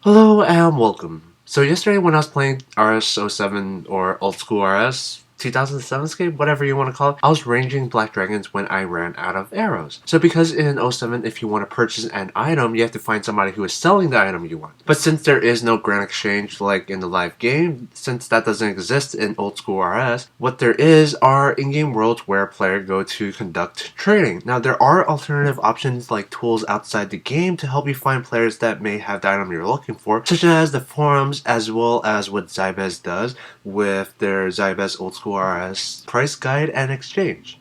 Hello and welcome. So yesterday when I was playing RS07 or Old School RS, 2007 Scape, whatever you want to call it, I was ranging black dragons when I ran out of arrows. So because in 07, if you want to purchase an item, you have to find somebody who is selling the item you want. But since there is no grand exchange like in the live game, since that doesn't exist in Old School RS, what there is are in-game worlds where players go to conduct trading. Now there are alternative options like tools outside the game to help you find players that may have the item you're looking for, such as the forums as well as what Zybez does with their Zybez Old School RS price guide and exchange.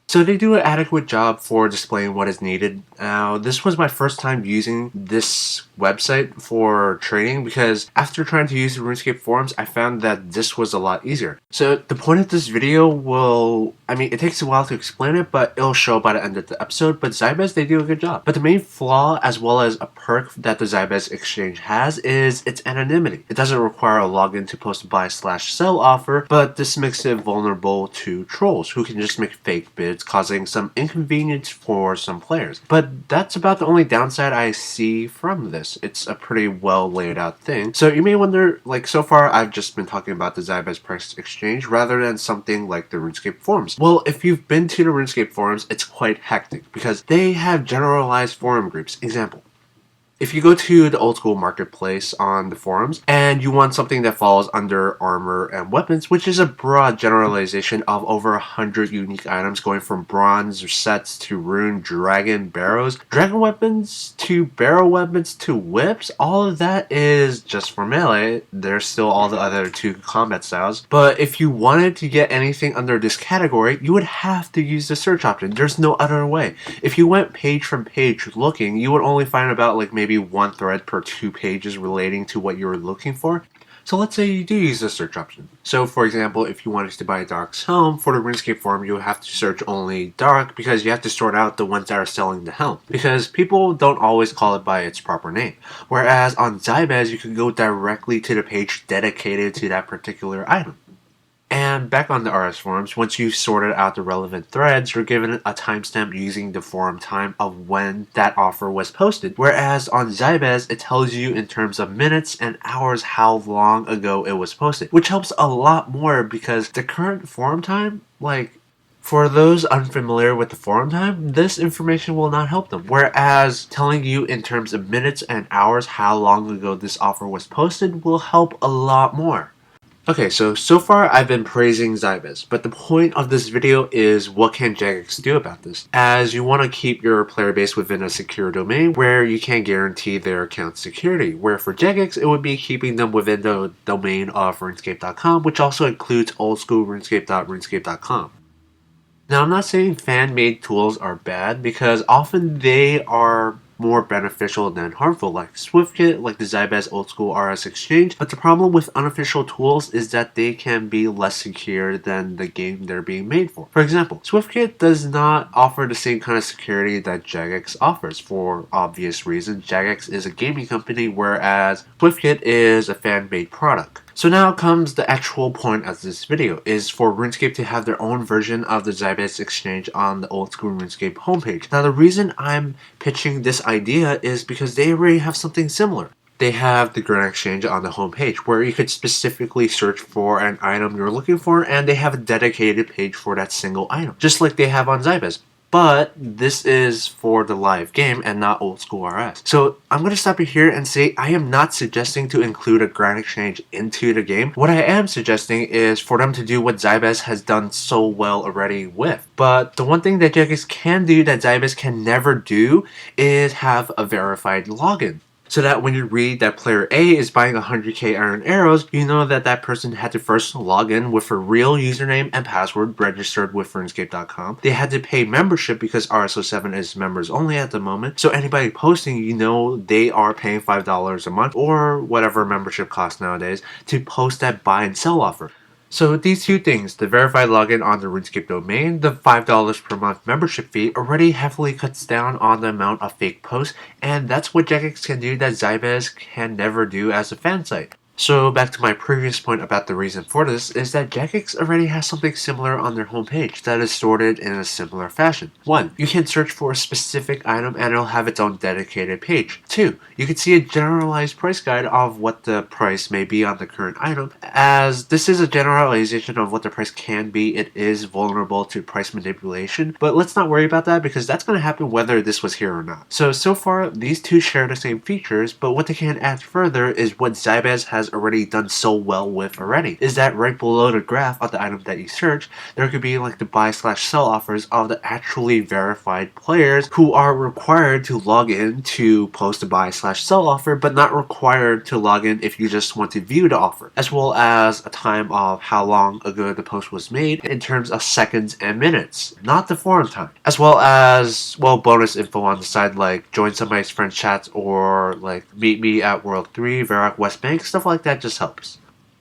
So they do an adequate job for displaying what is needed. Now, this was my first time using this website for trading because after trying to use the RuneScape forums, I found that this was a lot easier. So the point of this video it takes a while to explain it, but it'll show by the end of the episode. But Zybez, they do a good job. But the main flaw, as well as a perk that the Zybez exchange has, is its anonymity. It doesn't require a login to post a buy/sell offer, but this makes it vulnerable to trolls who can just make fake bids, causing some inconvenience for some players. But that's about the only downside I see from this. It's a pretty well laid out thing. So you may wonder, so far I've just been talking about the Zybez price exchange rather than something like the RuneScape forums. Well, if you've been to the RuneScape forums, it's quite hectic because they have generalized forum groups. Example. If you go to the old school marketplace on the forums and you want something that falls under armor and weapons, which is a broad generalization of over 100 unique items going from bronze sets to rune, dragon, barrows, dragon weapons to barrow weapons to whips, all of that is just for melee. There's still all the other two combat styles. But if you wanted to get anything under this category, you would have to use the search option. There's no other way. If you went page from page looking, you would only find about maybe one thread per 2 pages relating to what you're looking for. So let's say you do use the search option. So for example, if you wanted to buy Dark's helm for the RuneScape forum, you would have to search only Dark because you have to sort out the ones that are selling the helm. Because people don't always call it by its proper name. Whereas on Zybez, you can go directly to the page dedicated to that particular item. And back on the RS forums, once you've sorted out the relevant threads, you're given a timestamp using the forum time of when that offer was posted. Whereas on Zybez, it tells you in terms of minutes and hours how long ago it was posted, which helps a lot more because the current forum time, for those unfamiliar with the forum time, this information will not help them. Whereas telling you in terms of minutes and hours how long ago this offer was posted will help a lot more. Okay, so far I've been praising Zybez, but the point of this video is what can Jagex do about this? As you want to keep your player base within a secure domain where you can't guarantee their account security, where for Jagex it would be keeping them within the domain of runescape.com, which also includes oldschoolrunescape.runescape.com. Now I'm not saying fan-made tools are bad because often they are more beneficial than harmful, like SwiftKit, like the Zybez Old School RS Exchange. But the problem with unofficial tools is that they can be less secure than the game they're being made for. For example, SwiftKit does not offer the same kind of security that Jagex offers for obvious reasons. Jagex is a gaming company, whereas SwiftKit is a fan-made product. So now comes the actual point of this video, is for RuneScape to have their own version of the Zybez exchange on the old school RuneScape homepage. Now the reason I'm pitching this idea is because they already have something similar. They have the Grand Exchange on the homepage where you could specifically search for an item you're looking for, and they have a dedicated page for that single item, just like they have on Zybez. But this is for the live game and not old school RS. So I'm going to stop you here and say I am not suggesting to include a Grand Exchange into the game. What I am suggesting is for them to do what Zybez has done so well already with. But the one thing that Jagex can do that Zybez can never do is have a verified login. So that when you read that player A is buying 100k iron arrows, you know that that person had to first log in with a real username and password registered with runescape.com. They had to pay membership because RS07 is members only at the moment. So anybody posting, you know they are paying $5 a month or whatever membership costs nowadays to post that buy and sell offer. So these two things, the verified login on the RuneScape domain, the $5 per month membership fee already heavily cuts down on the amount of fake posts, and that's what Jagex can do that Zybez can never do as a fan site. So back to my previous point about the reason for this is that Jagex already has something similar on their homepage that is sorted in a similar fashion. 1. You can search for a specific item and it'll have its own dedicated page. 2. You can see a generalized price guide of what the price may be on the current item. As this is a generalization of what the price can be, it is vulnerable to price manipulation, but let's not worry about that because that's going to happen whether this was here or not. So far these two share the same features, but what they can add further is what Zybez has already done so well with already, is that right below the graph of the item that you search, there could be like the buy/sell offers of the actually verified players who are required to log in to post a buy/sell offer, but not required to log in if you just want to view the offer, as well as a time of how long ago the post was made in terms of seconds and minutes, not the forum time, as well as, well, bonus info on the side like join somebody's friend chats or like meet me at World 3, Varrock West Bank, stuff like that just helps.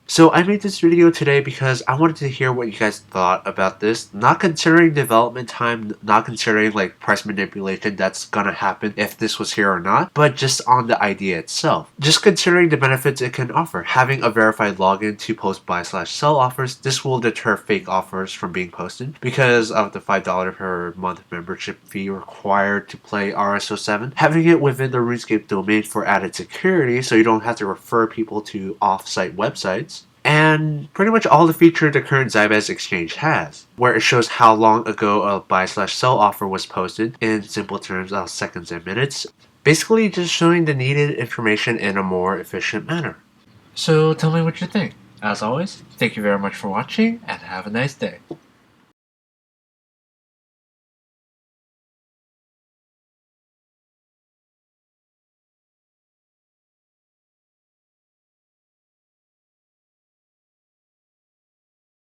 So I made this video today because I wanted to hear what you guys thought about this, not considering development time, not considering like price manipulation that's gonna happen if this was here or not, but just on the idea itself. Just considering the benefits it can offer. Having a verified login to post buy/sell offers, this will deter fake offers from being posted because of the $5 per month membership fee required to play RS-07. Having it within the Runescape domain for added security so you don't have to refer people to off-site websites. And pretty much all the features the current Zybez exchange has, where it shows how long ago a buy/sell offer was posted in simple terms of seconds and minutes, basically just showing the needed information in a more efficient manner. So tell me what you think. As always, thank you very much for watching and have a nice day.